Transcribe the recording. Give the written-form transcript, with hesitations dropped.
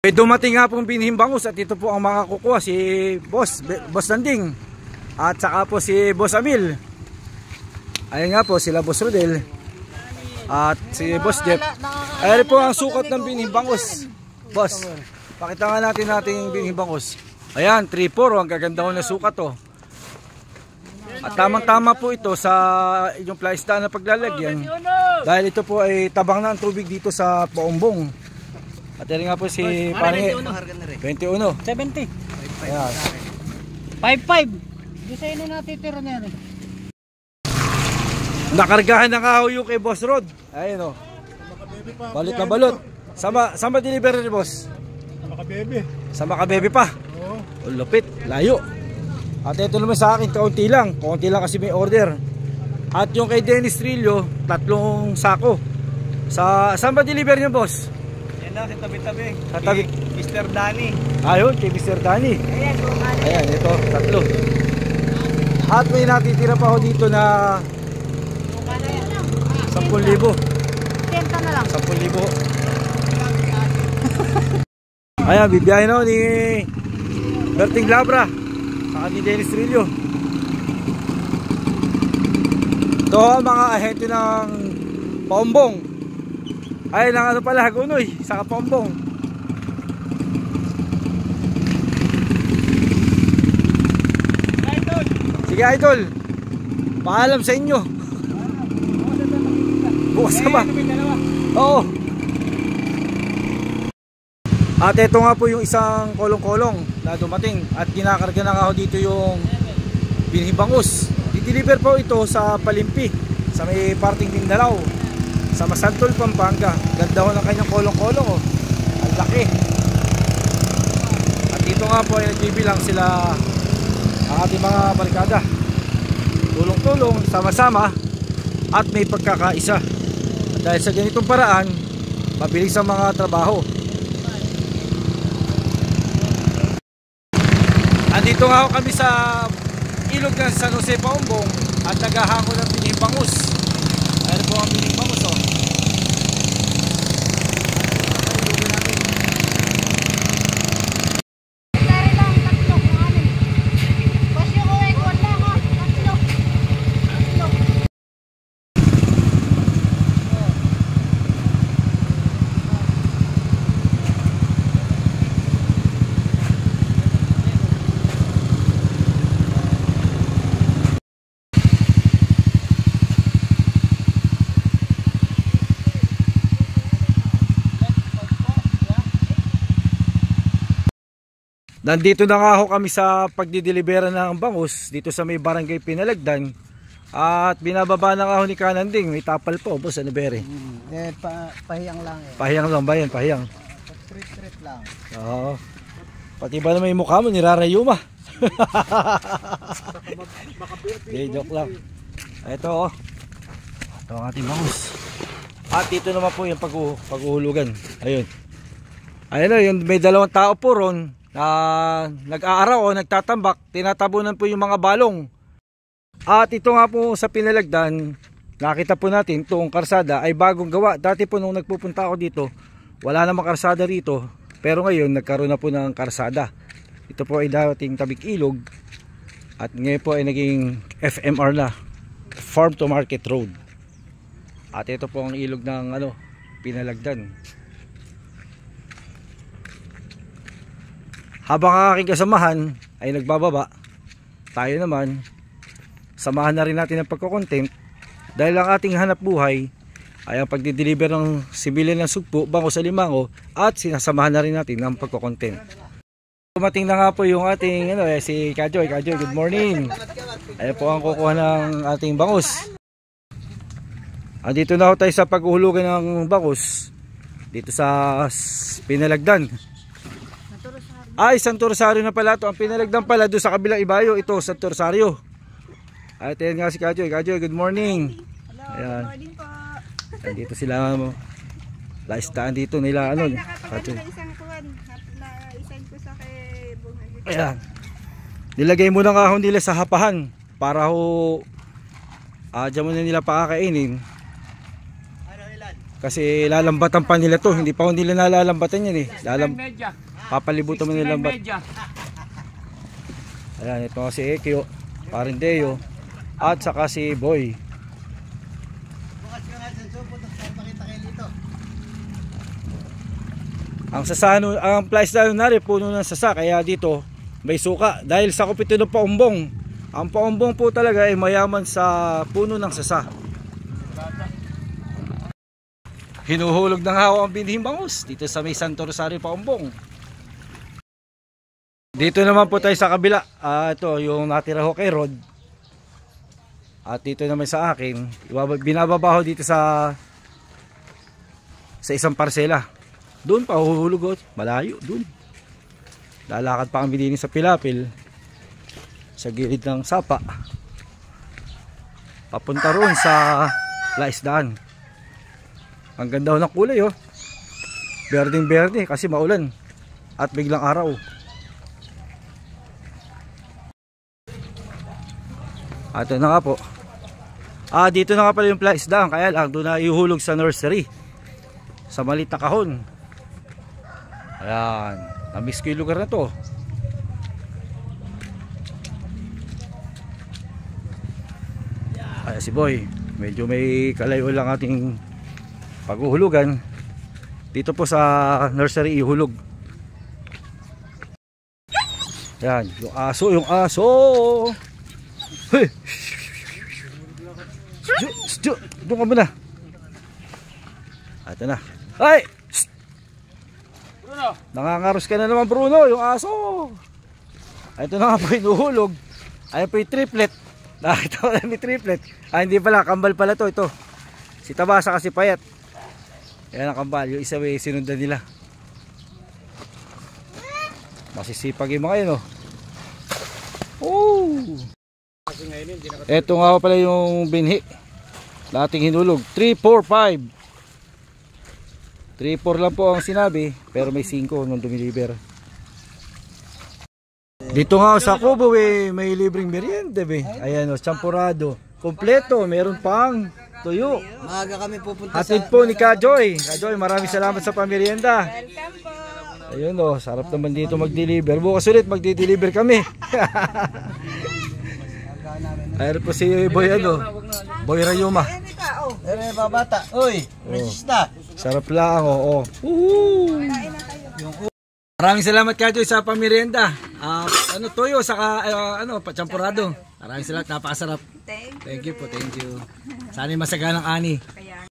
May dumating nga pong binhing bangus at ito po ang mga kukuha, si Boss Landing at saka po si Boss Amil. Ayan nga po sila Boss Rodel at si Boss Jeff. Ayan po ang sukat ng binhing bangus. Boss, pakita nga natin yung binhing bangus. Ayan, 3-4, ang gaganda ko na sukat to. At tamang-tama po ito sa inyong plastic na paglalagyan dahil ito po ay tabang na ang tubig dito sa Paumbong. At yan nga po si Pange 21 70 ayan 55 di sa ino natitira niya rin. Nakargahan ng kahoy kay Boss Rod. Ayun o, balot na balot. Sama delivery ni Boss? Sa Makabebe pa. Lupit, layo. At ito naman sa akin, kaunti lang kasi may order. At yung kay Dennis Trillo, 3 sako. Saan ba deliver niyo, Boss? Yan sa tabi-tabi. Sa tabi. Mr. Danny. Ayun, kay Mr. Danny. Ayan, ito, 3. At may natitira pa ako dito na 10,000. 10 na lang. 10,000. Ayan, bibiyahin ako ni Berting Labra saka ni Dennis Trillo. Ito ang mga ahente ng Paumbong. Ayun ang ano pala, Hagunoy saka Paumbong. Sige idol, paalam sa inyo. Bukas na ba? Oo. At ito nga po yung isang kolong-kolong na dumating at kinakarga na nga ako dito yung binhing bangus. I-deliver po ito sa Palimpi, sa may parting Mindanao, sa Masantol, Pampanga. Ganda ko ng kanyang kolong-kolong oh. Ang laki. At dito nga po ay nagbibilang sila ang ating mga barkada. Tulong-tulong, sama-sama at may pagkakaisa. At dahil sa ganitong paraan, mabilis ang mga trabaho. Andito nga ako kami sa ilog ng San Jose, Paumbong at naghahako ng binhing bangus. Ayan po ang binhing bangus oh. Nandito na nga ako kami sa pagdideliveran ng bangus dito sa may barangay Pinalagdan. At binababa na nga ako ni Kananding. May tapal po, Boss, ano bere? Pahiyang lang eh. Pahiyang lang ba yan? Pahiyang? Street lang. Oo. Pati ba na may mukha mo, nirarayuma? Okay, joke lang. Ito oh. Ito ang ating bangus. At dito naman po yung pag-uhulugan. Ayun. Ayun o, yung may 2 tao po ron na nag-aaraw o nagtatambak, tinatabunan po yung mga balong. At ito nga po sa Pinalagdan, nakita po natin itong karsada ay bagong gawa. Dati po nung nagpupunta ako dito, wala namang karsada rito, pero ngayon nagkaroon na po ng karsada. Ito po ay dating tabing ilog at ngayon po ay naging FMR na, Farm to Market Road. At ito po ang ilog ng Pinalagdan. Habang ang aking kasamahan ay nagbababa, tayo naman samahan na rin natin ang pagko-content dahil ang ating hanap buhay ay ang pagdi-deliver ng sibilyan ng sugpo, bangus sa limango at sinasamahan na rin natin ng pagko-content. Dumating na nga po yung ating si Kajoy. Kajoy, good morning. Ayan po ang kukuha ng ating bangus. Andito na tayo sa paghuhulugan ng bangus dito sa Pinalagdan. Ay, Santo Rosario na pala ito. Ang Pinalagdan pala doon sa kabilang ibayo. Ito, Santo Rosario. At ayan nga si Kajoy. Kajoy, good morning. Ayan. Good morning po. Andito sila mo. Laistaan dito nila Kajoy. Isang kuwan na isang ko sa kay Bungay. Ayan. Nilagay mo na kahon nila sa hapahan para ho dyan mo na nila pakakainin. Ano ilan? Kasi lalambatan pa nila to. Hindi pa ko nila nalalambatan yan eh. Papalibutan mo nila lambat. Ayan, ito si Ekyo, Parindeo, at saka si Boy. Ang sasano, ang place na nari puno ng sasa, kaya dito may suka. Dahil sa kupito ng paumbong. Ang paumbong po talaga ay mayaman sa puno ng sasa. Hinuhulog ng hawa ang binhing bangus dito sa may Santo Rosario Paumbong. Dito naman po tayo sa kabila. Ito yung natira ho kay Rod. At dito naman sa akin, binababaho dito sa isang parsela. Doon pa huhulog, malayo doon. Lalakad pa kami din sa Pilapil sa gilid ng sapa. Papunta roon sa Laisdaan. Ang ganda ng kulay oh. Berdeng berde kasi maulan at biglang araw. Ito na nga po. Dito na nga pala yung Laisdaan, kaya lang doon na ihulog sa nursery. Sa maliit na kahon. Ayan, namiss ko yung lugar na to. Ayan si Boy. Medyo may kalayo lang ating paghuhulugan. Dito po sa nursery ihulog. Yan, yung aso. Hey. Doon ka muna. Ito na. Ay! Bruno! Nangangaros ka na naman, Bruno, yung aso. Ito na nga po inuhulog. Ayan po yung triplet. Nakita ko na may triplet. Hindi pala, kambal pala to. Ito. Si Tabasa kasi payat. Ayan ang kambal, yung isa may sinundan nila. Masisipag yung mga yun, oh. Ito nga pala yung binhi. Dating hinulog 3, 4, 5. 3, 4 lang po ang sinabi, pero may 5 nung dumiliver. Dito nga sa Kubo may libreng merienda be. Ayan o, champurado. Kompleto, meron pang tuyo. Maaga kami pupunta Hatid po ni Kajoy. Kajoy, maraming salamat sa pamerienda. Welcome po. Ayun o, sarap naman dito mag-deliver. Bukas ulit magdi-deliver kami. Ayun po si Boy Boy Rayuma. Ere babata. Uy, resista. Sarap lang, oo. Maraming salamat Kajoy sa pamerienda. Toyo saka pachampurado. Maraming salamat, napakasarap. Thank you po, thank you. Sana masaganang ani.